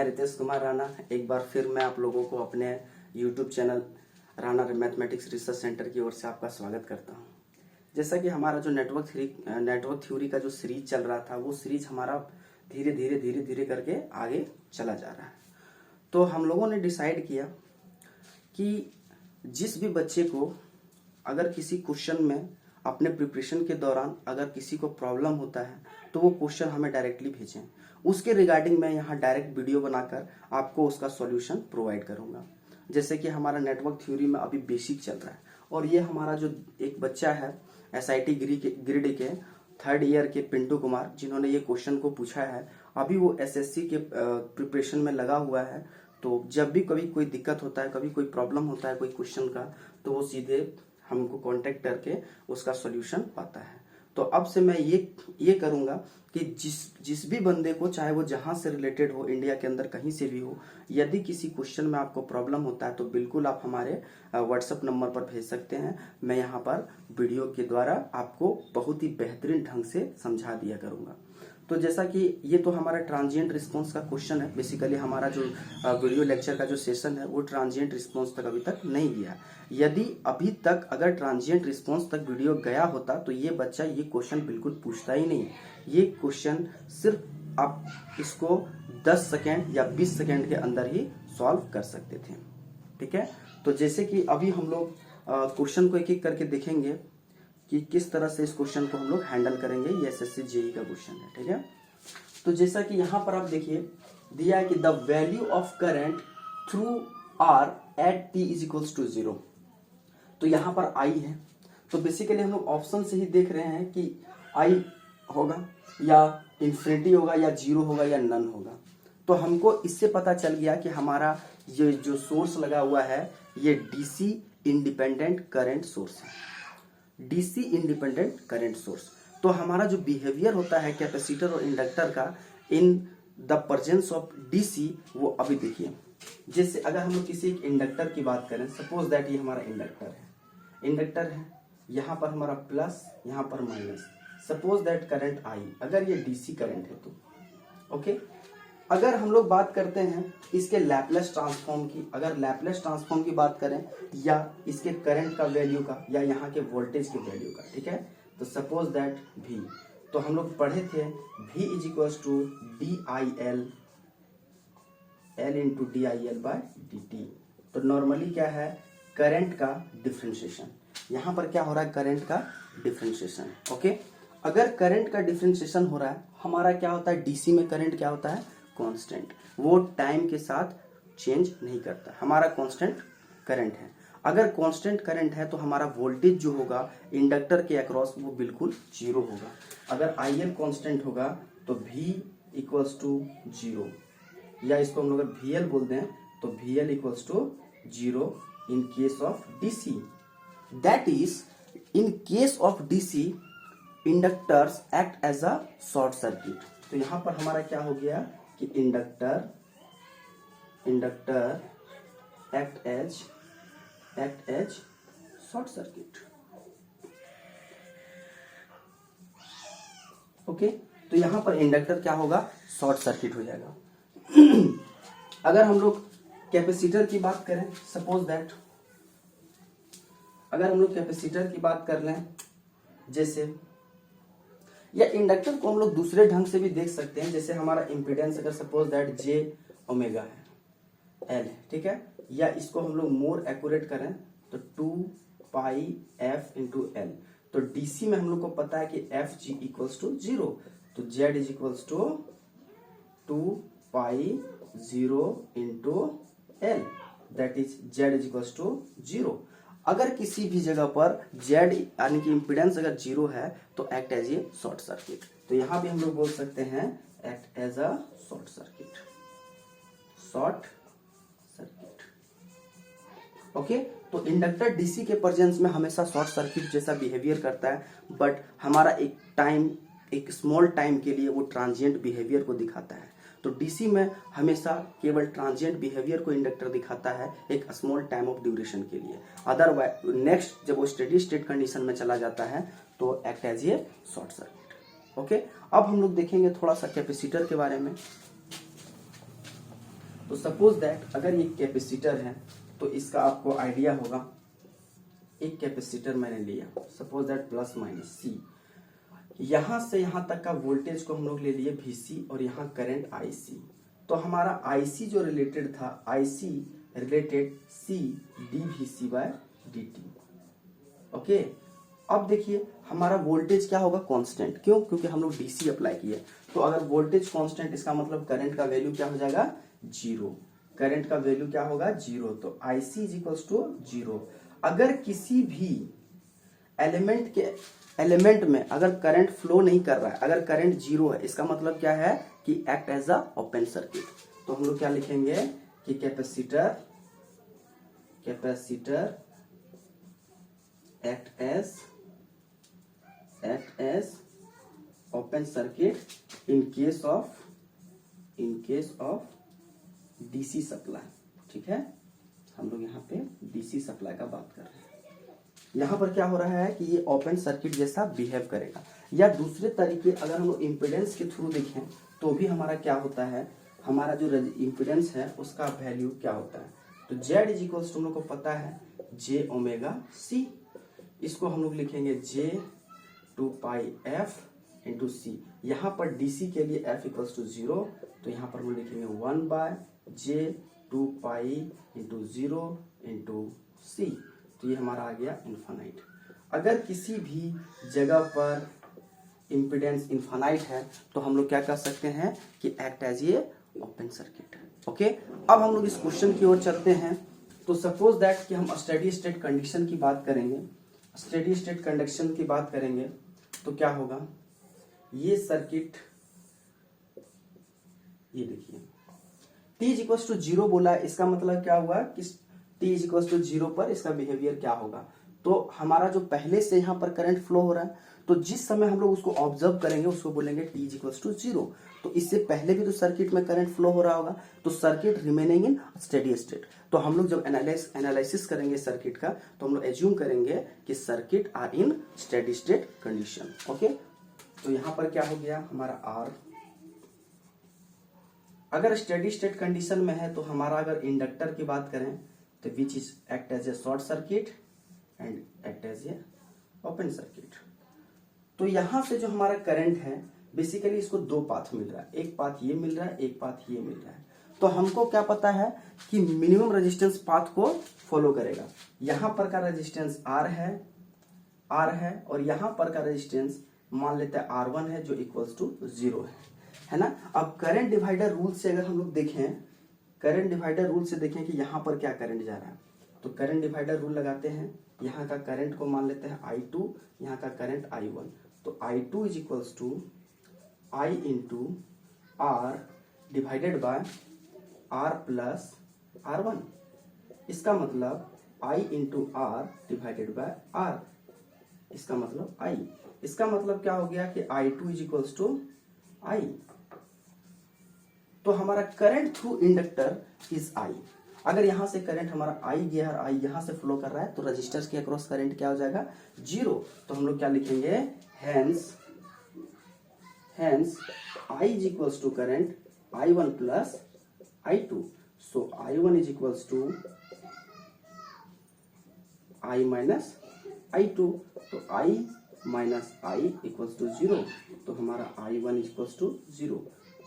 मैं रितेश कुमार राणा एक बार फिर मैं आप लोगों को अपने YouTube channel Rana mathematics research centre की ओर से आपका स्वागत करता हूं। जैसा कि हमारा जो नेटवर्क थ्योरी का जो सीरीज चल रहा था, वो सीरीज हमारा धीरे धीरे करके आगे चला जा रहा है। तो हम लोगों ने डिसाइड किया कि जिस भी बच्चे को अगर किसी क्वेश्चन में अपने प्रिपरेशन के दौरान अगर किसी को प्रॉब्लम होता है तो वो क्वेश्चन हमें डायरेक्टली भेजें। उसके रिगार्डिंग मैं यहाँ डायरेक्ट वीडियो बनाकर आपको उसका सॉल्यूशन प्रोवाइड करूँगा। जैसे कि हमारा नेटवर्क थ्योरी में अभी बेसिक चल रहा है और ये हमारा जो एक बच्चा है SIT गिरिडीह के 3rd ईयर के पिंटू कुमार, जिन्होंने ये क्वेश्चन को पूछा है। अभी वो SSC के प्रिपरेशन में लगा हुआ है। तो जब भी कभी कोई दिक्कत होता है, कभी कोई प्रॉब्लम होता है कोई क्वेश्चन का, तो वो सीधे हमको कांटेक्ट करके उसका सॉल्यूशन पाता है। तो अब से मैं ये करूंगा कि जिस भी बंदे को, चाहे वो जहां से रिलेटेड हो, इंडिया के अंदर कहीं से भी हो, यदि किसी क्वेश्चन में आपको प्रॉब्लम होता है तो बिल्कुल आप हमारे व्हाट्सएप नंबर पर भेज सकते हैं। मैं यहाँ पर वीडियो के द्वारा आपको बहुत ही बेहतरीन ढंग से समझा दिया करूंगा। तो जैसा कि ये तो हमारा ट्रांजिएंट रिस्पांस का क्वेश्चन है। बेसिकली हमारा जो वीडियो लेक्चर का जो सेशन है वो ट्रांजिएंट रिस्पांस तक अभी तक नहीं गया। यदि अभी तक अगर ट्रांजिएंट रिस्पांस तक वीडियो गया होता तो ये बच्चा ये क्वेश्चन बिल्कुल पूछता ही नहीं। ये क्वेश्चन सिर्फ आप इसको 10 सेकेंड या 20 सेकेंड के अंदर ही सॉल्व कर सकते थे। ठीक है, तो जैसे कि अभी हम लोग क्वेश्चन को एक एक करके देखेंगे कि किस तरह से इस क्वेश्चन को हम लोग हैंडल करेंगे। ये SSC JEE का क्वेश्चन है। ठीक है, तो जैसा कि यहाँ पर आप देखिए दिया है कि the value of current through R at t is equals to 0। तो यहाँ पर I है, तो बेसिकली हम लोग ऑप्शन से ही देख रहे हैं कि I होगा या इन्फिनिटी होगा या 0 होगा या नन होगा। तो हमको इससे पता चल गया कि हमारा ये जो सोर्स लगा हुआ है ये DC इंडिपेंडेंट करंट सोर्स है। DC independent current source. तो हमारा जो बिहेवियर होता है कैपेसिटर और इंडक्टर का in the presence of DC, वो अभी देखिए। जैसे अगर हम लोग किसी एक इंडक्टर की बात करें, सपोज दैट ये हमारा इंडक्टर है, यहाँ पर हमारा प्लस, यहाँ पर minus. Suppose that current I, अगर ये DC करंट है तो ओके। अगर हम लोग बात करते हैं इसके लैपलेस ट्रांसफॉर्म की, अगर लैपलेस ट्रांसफॉर्म की बात करें या इसके करंट का वैल्यू का या यहाँ के वोल्टेज के वैल्यू का, ठीक है, तो सपोज दैट V, तो हम लोग पढ़े थे V is equals to DIL L into DIL by DT। तो नॉर्मली क्या है, करंट का डिफरेंशिएशन। यहाँ पर क्या हो रहा है, करंट का डिफरेंशिएशन। ओके, अगर करंट का डिफरेंशिएशन हो रहा है, हमारा क्या होता है, DC में करंट क्या होता है, कांस्टेंट। वो टाइम के साथ चेंज नहीं करता, हमारा कांस्टेंट करंट है। अगर कांस्टेंट करंट है तो हमारा वोल्टेज जो होगा इंडक्टर के अक्रॉस वो बिल्कुल 0 होगा। अगर IL कांस्टेंट होगा तो V इक्वल्स टू 0, या इसको हम लोग अगर VL बोल दें तो VL equals to 0 in case of DC। That is in case of DC inductors act as a short circuit. तो यहां पर हमारा क्या हो गया कि inductor act as short circuit. Okay, तो यहां पर इंडक्टर क्या होगा, शॉर्ट सर्किट हो जाएगा। अगर हम लोग कैपेसिटर की बात करें, सपोज दैट अगर हम लोग कैपेसिटर की बात कर लें, जैसे या इंडक्टर को हम लोग दूसरे ढंग से भी देख सकते हैं। जैसे हमारा इंपीडेंस अगर सपोज दैट J ओमेगा है, L है, ठीक है, या इसको हम लोग मोर एक्यूरेट करें तो 2 पाई F इंटू L। तो DC में हम लोग को पता है कि FG इक्वल्स टू 0, तो Z is equals to 2 pi 0 into L, that is Z is equals to 0। अगर किसी भी जगह पर Z यानी कि इंपीडेंस अगर 0 है तो act as a short circuit. तो यहां भी हम लोग बोल सकते हैं act as a short circuit. Okay, तो इंडक्टर DC के प्रेजेंस में हमेशा शॉर्ट सर्किट जैसा बिहेवियर करता है, बट हमारा एक स्मॉल टाइम के लिए वो ट्रांजिएंट बिहेवियर को दिखाता है। तो DC में हमेशा केवल ट्रांजिएंट बिहेवियर को इंडक्टर दिखाता है एक स्मॉल टाइम ऑफ ड्यूरेशन के लिए। अदरवाइज नेक्स्ट जब वो स्टेडी स्टेट कंडीशन में चला जाता है तो act as a short circuit. Okay, अब हम लोग देखेंगे थोड़ा सा कैपेसिटर के बारे में। तो सपोज दैट अगर ये कैपेसिटर है तो इसका आपको आइडिया होगा, एक कैपेसिटर मैंने लिया, सपोज दैट प्लस माइनस सी, यहां से यहां तक का वोल्टेज को हम लोग ले लिए वीसी और यहाँ करंट आईसी। तो हमारा आईसी जो रिलेटेड था, IC related C D V C by D T. Okay, अब देखिए हमारा वोल्टेज क्या होगा, कांस्टेंट। क्यों? क्योंकि हम लोग डीसी अप्लाई किए। तो अगर वोल्टेज कांस्टेंट, इसका मतलब करंट का वैल्यू क्या हो जाएगा, जीरो। करंट का वैल्यू क्या होगा, जीरो। तो IC is equals to zero. अगर किसी भी एलिमेंट में अगर करंट फ्लो नहीं कर रहा है, अगर करंट जीरो है, इसका मतलब क्या है कि act as a open circuit. तो हम लोग क्या लिखेंगे कि capacitor act as open circuit in case of DC supply. ठीक है, हम लोग यहाँ पे डीसी सप्लाई का बात कर रहे हैं। यहाँ पर क्या हो रहा है कि ये ओपन सर्किट जैसा बिहेव करेगा। या दूसरे तरीके अगर हम लोग इम्पीडेंस के थ्रू देखें तो भी हमारा क्या होता है, हमारा जो इम्पीडेंस है उसका वैल्यू क्या होता है। तो Z इज इक्वल्स टू हम लोग को पता है J ओमेगा C। इसको हम लोग लिखेंगे J 2 पाई F इंटू सी। यहाँ पर DC के लिए F इक्वल्स टू 0, तो यहाँ पर हम लिखेंगे 1 by J 2 pi into 0 into C. तो ये हमारा आ गया इन्फानाइट। अगर किसी भी जगह पर इम्पीडेंस इन्फानाइट है तो हम लोग क्या कर सकते हैं कि एक्ट एज ये ओपन सर्किट। ओके, अब हम लोग इस क्वेश्चन की ओर चलते हैं। तो सपोज दैट कि हम स्टेडी स्टेट कंडीशन की बात करेंगे, स्टेडी स्टेट कंडक्शन की बात करेंगे तो क्या होगा, ये सर्किट, ये देखिए t इज इक्वल टू 0 बोला, इसका मतलब क्या हुआ कि t इज इक्वल टू 0 पर इसका बिहेवियर क्या होगा। तो हमारा जो पहले से यहाँ पर करंट फ्लो हो रहा है, तो जिस समय हम लोग उसको ऑब्जर्व करेंगे उसको बोलेंगे t इज इक्वल टू 0। तो इससे पहले भी तो सर्किट में करंट फ्लो हो रहा होगा, तो circuit remaining in steady state. तो हम लोग जब एनालिसिस करेंगे सर्किट का तो हम लोग एज्यूम करेंगे कि circuit are in steady state condition. Okay, तो यहाँ पर क्या हो गया हमारा R, अगर स्टेडी स्टेट कंडीशन में है तो हमारा अगर इंडक्टर की बात करें तो which is act as a short circuit and act as a open circuit. तो यहां से जो हमारा करंट है बेसिकली इसको दो पाथ मिल रहा है, एक पाथ ये मिल रहा है, एक पाथ ये मिल रहा है। तो हमको क्या पता है कि मिनिमम रेजिस्टेंस पाथ को फॉलो करेगा। यहां पर का रेजिस्टेंस R है और यहां पर का रेजिस्टेंस मान लेते हैं R1 है जो इक्वल्स टू 0 है ना। अब करंट डिवाइडर रूल से अगर हम लोग देखें, करंट डिवाइडर रूल से देखें कि यहाँ पर क्या करंट जा रहा है, तो करंट डिवाइडर रूल लगाते हैं, यहाँ का करंट को मान लेते हैं I2, यहाँ का करंट I1। तो I2 is equals to I into R divided by R plus R1। इसका मतलब I into R divided by R, इसका मतलब I। इसका मतलब क्या हो गया कि I2 is equals to I। तो हमारा current through inductor is I। अगर यहां से करंट हमारा I गया और I यहां से फ्लो कर रहा है तो रजिस्टर्स के अक्रॉस करंट क्या हो जाएगा, 0। तो हम लोग क्या लिखेंगे, hence I is equals to current I1 plus I2। So I1 is equals to I minus I2। तो I minus I equals to 0। तो हमारा I1 इक्वल्स टू 0।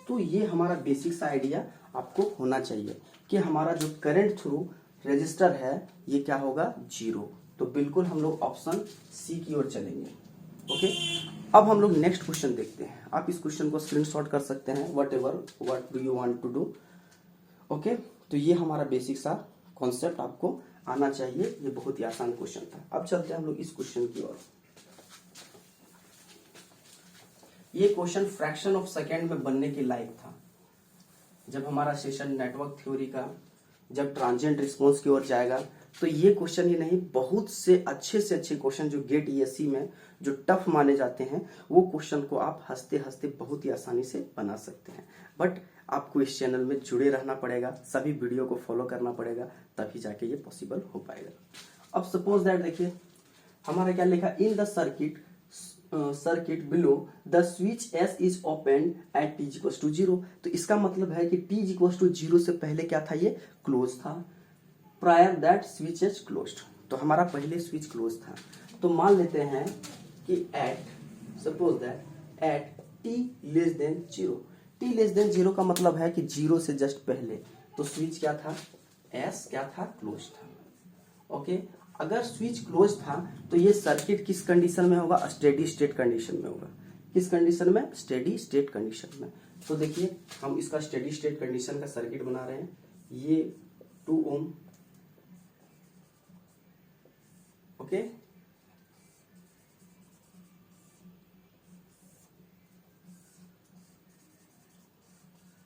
तो ये हमारा बेसिक सा आइडिया आपको होना चाहिए कि हमारा जो करंट थ्रू रजिस्टर है ये क्या होगा, 0। तो बिल्कुल हम लोग ऑप्शन सी की ओर चलेंगे। ओके, अब हम लोग नेक्स्ट क्वेश्चन देखते हैं। आप इस क्वेश्चन को स्क्रीनशॉट कर सकते हैं, what do you want to do. Okay, तो ये हमारा बेसिक सा कॉन्सेप्ट आपको आना चाहिए, ये बहुत ही आसान क्वेश्चन था। अब चलते हैं हम लोग इस क्वेश्चन की ओर। ये क्वेश्चन फ्रैक्शन ऑफ सेकेंड में बनने के लायक था। जब हमारा सेशन नेटवर्क थ्योरी का जब ट्रांजिएंट रिस्पांस की ओर जाएगा तो ये क्वेश्चन ही नहीं, बहुत से अच्छे क्वेश्चन जो गेट ईएससी में जो टफ माने जाते हैं वो क्वेश्चन को आप हंसते हंसते बहुत ही आसानी से बना सकते हैं। बट आपको इस चैनल में जुड़े रहना पड़ेगा, सभी वीडियो को फॉलो करना पड़ेगा, तभी जाके ये पॉसिबल हो पाएगा। अब सपोज दैट देखिए हमारा क्या लिखा, in the circuit circuit below the switch S is open at T equal to 0। तो इसका मतलब है कि टी इक्वल टू 0 से पहले क्या था, ये क्लोज था। Prior that switch is closed, तो हमारा पहले स्विच क्लोज था। तो मान लेते हैं कि at suppose that at T less than 0, T less than 0 का मतलब है कि 0 से जस्ट पहले, तो स्विच क्या था, एस क्या था, क्लोज था। ओके, अगर स्विच क्लोज था तो ये सर्किट किस कंडीशन में होगा, स्टेडी स्टेट कंडीशन में होगा। किस कंडीशन में, स्टेडी स्टेट कंडीशन में। तो देखिए हम इसका स्टेडी स्टेट कंडीशन का सर्किट बना रहे हैं। ये 2 ohm, okay,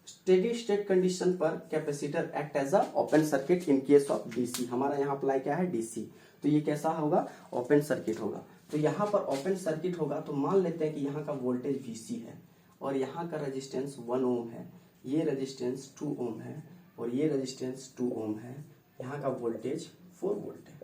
steady state condition पर capacitor act as a open circuit in case of DC. हमारा यहाँ अप्लाई क्या है, डीसी, तो ये कैसा होगा, ओपन सर्किट होगा। तो यहाँ पर ओपन सर्किट होगा तो मान लेते हैं कि यहाँ का वोल्टेज वीसी है और यहाँ का रेजिस्टेंस 1 ओम है, ये रेजिस्टेंस 2 ओम है और ये रेजिस्टेंस 2 ओम है, यहाँ का वोल्टेज 4 वोल्ट है।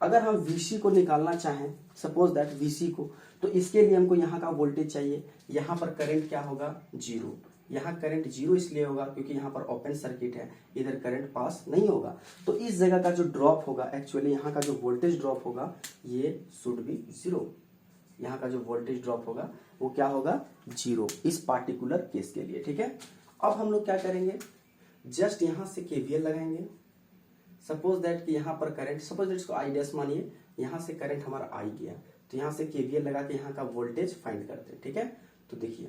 अगर हम Vc को निकालना चाहें, सपोज दैट Vc को, तो इसके लिए हमको यहाँ का वोल्टेज चाहिए। यहाँ पर करंट क्या होगा, 0। यहाँ करंट 0 इसलिए होगा क्योंकि यहाँ पर ओपन सर्किट है, इधर करंट पास नहीं होगा। तो इस जगह का जो ड्रॉप होगा, एक्चुअली यहाँ का जो वोल्टेज ड्रॉप होगा ये शुड बी 0। यहाँ का जो वोल्टेज ड्रॉप होगा वो क्या होगा, 0 इस पार्टिकुलर केस के लिए। ठीक है, अब हम लोग क्या करेंगे, जस्ट यहाँ से KVL लगाएंगे। सपोज दैट कि यहाँ पर करंट, सपोज दैट इसको आई डैश मानिए, यहाँ से करंट हमारा आई गया, तो यहाँ से KVL लगा के यहाँ का वोल्टेज फाइंड करते हैं। ठीक है, तो देखिए,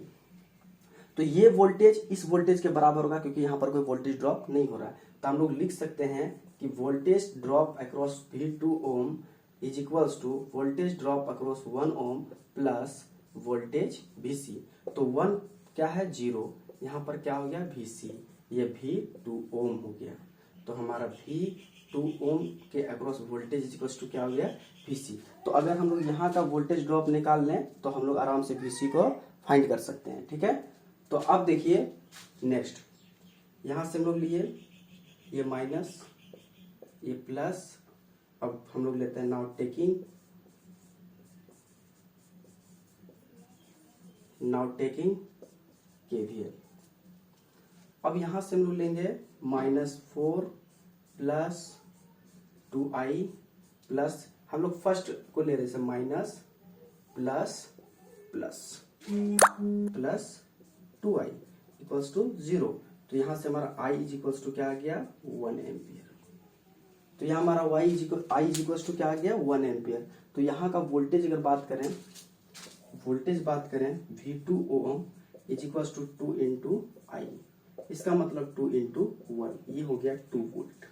तो ये वोल्टेज इस वोल्टेज के बराबर होगा क्योंकि यहाँ पर कोई वोल्टेज ड्रॉप नहीं हो रहा है। तो हम लोग लिख सकते हैं कि voltage drop across V2 ohm is equals to voltage drop across 1 ohm plus voltage Vc। तो 1 क्या है, 0, यहाँ पर क्या हो गया, Vc, ये V2 ओम हो गया। तो हमारा V2 ओम के across voltage is equals to क्या हो गया, Vc। तो अगर हम लोग यहाँ का वोल्टेज ड्रॉप निकाल लें तो हम लोग आराम से Vc को फाइंड कर सकते हैं। ठीक है, तो अब देखिए नेक्स्ट, यहां से हम लोग लिए ये माइनस, ये प्लस, अब हम लोग लेते हैं नाउ टेकिंग KVL। अब यहां से हम लोग लेंगे -4 प्लस 2i प्लस, हम लोग फर्स्ट को ले रहे हैं minus plus plus plus 2i equals to 0। तो यहां से हमारा i इज इक्वल्स टू क्या आ गया, 1 एम्पियर। तो यहाँ हमारा i इज इक्वल्स टू क्या आ गया, 1 एम्पियर। तो यहाँ का वोल्टेज अगर बात करें V2 ohm is equals to 2 into i, इसका मतलब 2 इंटू 1, ये हो गया 2 वोल्ट।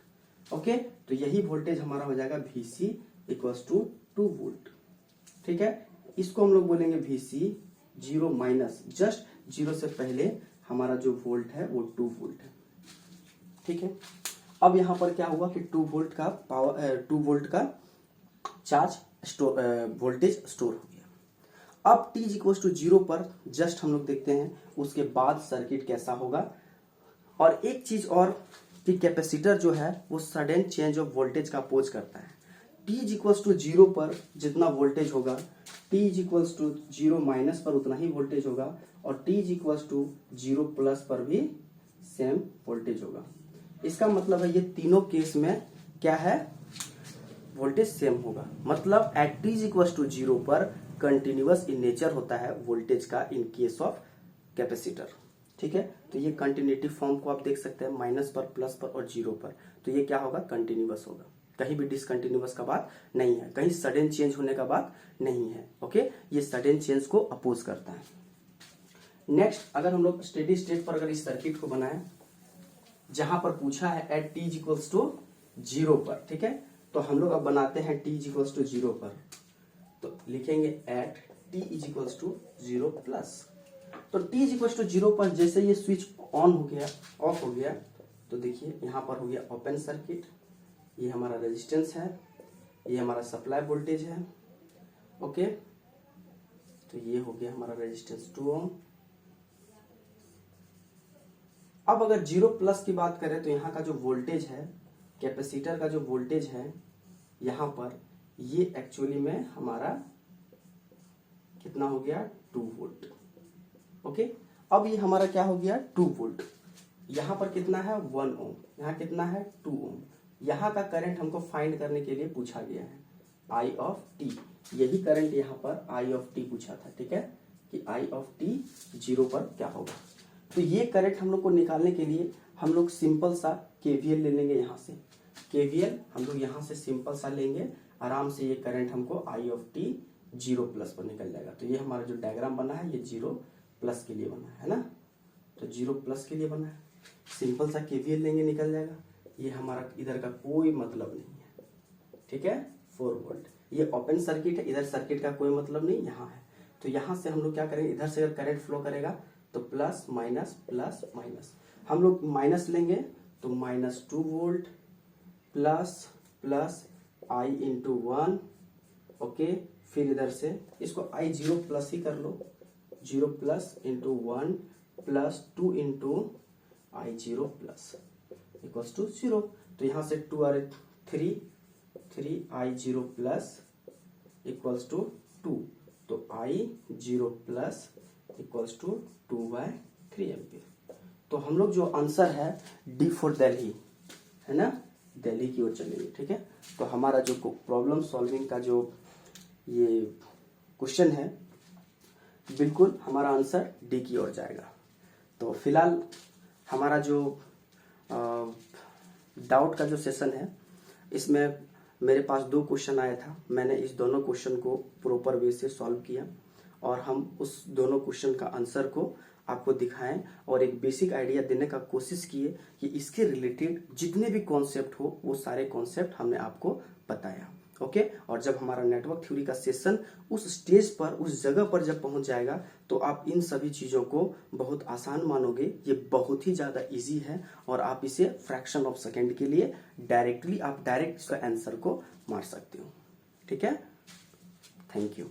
ओके, तो यही वोल्टेज हमारा हो जाएगा Vc इक्वल्स टू 2 वोल्ट। ठीक है, इसको हम लोग बोलेंगे Vc 0 माइनस, जस्ट 0 से पहले हमारा जो वोल्ट है वो 2 वोल्ट है। ठीक है, अब यहाँ पर क्या हुआ कि 2 वोल्ट का पावर, 2 वोल्ट का चार्ज वोल्टेज स्टोर हो गया। अब t इक्वल टू 0 पर जस्ट हम लोग देखते हैं उसके बाद सर्किट कैसा होगा। और एक चीज और कि कैपेसिटर जो है वो सडन चेंज ऑफ वोल्टेज का अपोज करता है। t इक्वल टू 0 पर जितना वोल्टेज होगा, t इक्वल टू 0 माइनस पर उतना ही वोल्टेज होगा और t इक्वल टू 0 प्लस पर भी सेम वोल्टेज होगा। इसका मतलब है ये तीनों केस में क्या है, वोल्टेज सेम होगा। मतलब एट t इक्वल टू 0 पर कंटिन्यूअस इन नेचर होता है वोल्टेज का इन केस ऑफ कैपेसिटर। ठीक है, तो ये कंटिन्यूटी फॉर्म को आप देख सकते हैं, माइनस पर, प्लस पर और 0 पर। तो ये क्या होगा, कंटिन्यूअस होगा, कहीं भी डिसकंटिन्यूअस का बात नहीं है, कहीं सडन चेंज होने का बात नहीं है। ओके, ये सडन चेंज को अपोज करता है। नेक्स्ट, अगर हम लोग स्टेडी स्टेट पर अगर इस सर्किट को बनाएं जहां पर पूछा है एट t इक्वल्स टू 0 पर, ठीक है, तो हम लोग अब बनाते हैं t इक्वल्स टू 0 पर, तो लिखेंगे at t equals to 0 plus. तो t इक्वल्स टू 0 पर जैसे ये स्विच ऑन हो गया, ऑफ हो गया, तो देखिए यहाँ पर हो गया ओपन सर्किट, ये हमारा रेजिस्टेंस है, ये हमारा सप्लाई वोल्टेज है। ओके, तो ये हो गया हमारा रेजिस्टेंस 2 ओम। अब अगर 0 प्लस की बात करें तो यहाँ का जो वोल्टेज है, कैपेसिटर का जो वोल्टेज है यहाँ पर, ये एक्चुअली में हमारा कितना हो गया 2 वोल्ट। ओके, अब ये हमारा क्या हो गया 2 वोल्ट। यहाँ पर कितना है 1 ओम, यहाँ कितना है 2 ओम। यहाँ का करंट हमको फाइंड करने के लिए पूछा गया है आई ऑफ टी। यही करंट यहाँ पर आई ऑफ टी पूछा था, ठीक है, कि आई ऑफ टी 0 पर क्या होगा। तो ये करंट हम लोग को निकालने के लिए हम लोग सिंपल सा केवीएल ले लेंगे। यहाँ से केवीएल हम लोग यहाँ से सिंपल सा लेंगे, आराम से ये करंट हमको आई ऑफ टी 0 प्लस पर निकल जाएगा। तो ये हमारा जो डायग्राम बना है ये 0 प्लस के लिए बना है ना, तो 0 प्लस के लिए बना है। सिंपल सा केवीएल लेंगे, निकल जाएगा। ये हमारा इधर का कोई मतलब नहीं है, ठीक है, 4 वोल्ट। ये ओपन सर्किट है, इधर सर्किट का कोई मतलब नहीं यहाँ है। तो यहाँ से हम लोग क्या करेंगे, इधर से अगर करंट फ्लो करेगा तो प्लस माइनस प्लस माइनस, हम लोग माइनस लेंगे तो -2 volt plus plus I into 1। Okay, फिर इधर से इसको आई 0 प्लस ही कर लो, 0 plus into 1 plus 2 into I 0 plus equals to 0। तो यहाँ से 2 और 3 आई 0 प्लस इक्वल्स टू 2, तो आई 0 प्लस इक्वल्स टू 2/3 एम्पियर। तो हम लोग जो आंसर है डी फॉर दिल्ली है ना, दिल्ली की ओर चलेंगे, ठीक है। तो हमारा जो प्रॉब्लम सॉल्विंग का जो ये क्वेश्चन है बिल्कुल हमारा आंसर डी की ओर जाएगा। तो फिलहाल हमारा जो डाउट का जो सेशन है इसमें मेरे पास 2 क्वेश्चन आया था। मैंने इस दोनों क्वेश्चन को प्रॉपर वे से सॉल्व किया और हम उस दोनों क्वेश्चन का आंसर को आपको दिखाएं और एक बेसिक आइडिया देने का कोशिश किए कि इसके रिलेटेड जितने भी कॉन्सेप्ट हो वो सारे कॉन्सेप्ट हमने आपको बताया। ओके, और जब हमारा नेटवर्क थ्योरी का सेशन उस स्टेज पर, उस जगह पर जब पहुंच जाएगा तो आप इन सभी चीज़ों को बहुत आसान मानोगे। ये बहुत ही ज़्यादा इजी है और आप इसे फ्रैक्शन ऑफ सेकेंड के लिए डायरेक्ट इसका आंसर को मार सकते हो, ठीक है। Thank you.